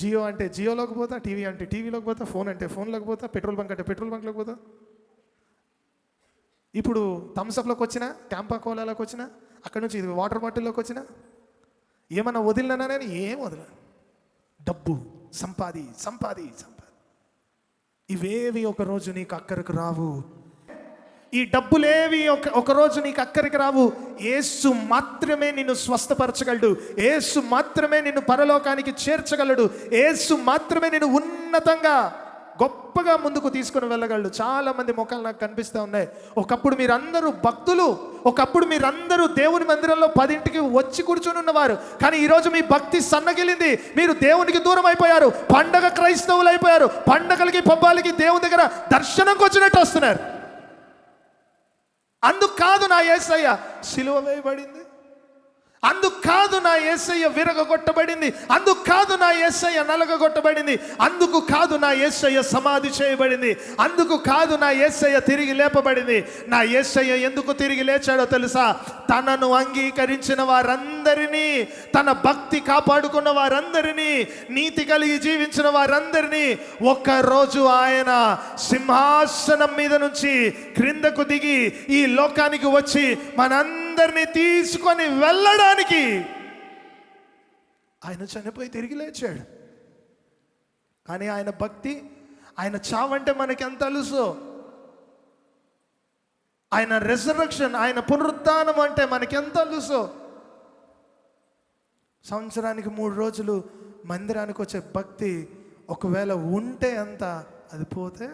జియో అంటే జియోలోకి పోతా, టీవీ అంటే టీవీలోకి పోతా, ఫోన్ అంటే ఫోన్లోకి పోతా, పెట్రోల్ బంక్ అంటే పెట్రోల్ బంక్లోకి పోతా. ఇప్పుడు థమ్స్అప్లోకి వచ్చిన, క్యాంపా కోలాలోకి వచ్చిన, అక్కడ నుంచి ఇది వాటర్ బాటిల్లోకి వచ్చిన, ఏమన్నా వదిలినా నేను ఏం వదిలా. డబ్బు సంపాది సంపాది సంపాది, ఇవేవి ఒకరోజు నీకు అక్కడికి రావు. ఈ డబ్బులేవి ఒకరోజు నీకు అక్కడికి రావు. యేసు మాత్రమే నిన్ను స్వస్థపరచగలడు. యేసు మాత్రమే నిన్ను పరలోకానికి చేర్చగలడు. యేసు మాత్రమే నిన్ను ఉన్నతంగా గొప్పగా ముందుకు తీసుకుని వెళ్ళగలడు. చాలా మంది ముఖాలు నాకు కనిపిస్తూ ఉన్నాయి. ఒకప్పుడు మీరందరూ భక్తులు, ఒకప్పుడు మీరందరూ దేవుని మందిరంలో 10ంటికి వచ్చి కూర్చొని ఉన్నవారు. కానీ ఈరోజు మీ భక్తి సన్నగిలింది. మీరు దేవునికి దూరం అయిపోయారు. పండగ క్రైస్తవులు అయిపోయారు. పండగలకి పబ్బాలకి దేవుని దగ్గర దర్శనంకి వచ్చినట్టు వస్తున్నారు. అందుకు కాదు నా యేసయ్య సిలువ వేయబడింది, అందుకు కాదు నా యేసయ్య విరగొట్టబడింది, అందుకు కాదు నా యేసయ్య నలగొట్టబడింది, అందుకు కాదు నా యేసయ్య సమాధి చేయబడింది, అందుకు కాదు నా యేసయ్య తిరిగి లేపబడింది. నా యేసయ్య ఎందుకు తిరిగి లేచాడో తెలుసా? తనను అంగీకరించిన వారందరినీ, తన భక్తి కాపాడుకున్న వారందరినీ, నీతి కలిగి జీవించిన వారందరినీ ఒక్కరోజు ఆయన సింహాసనం మీద నుంచి క్రిందకు దిగి ఈ లోకానికి వచ్చి మనందరినీ తీసుకొని వెళ్ళడానికి ఆయన చనిపోయి తిరిగి లేచాడు. కానీ ఆయన భక్తి, ఆయన చావంటే మనకి ఎంత తెలుసు, ఆయన రెజరక్షన్, ఆయన పునరుత్థానం అంటే మనకి ఎంత తెలుసు. సంవత్సరానికి 3 రోజులు మందిరానికి వచ్చే భక్తి ఒకవేళ ఉంటే ఎంత, అది పోతే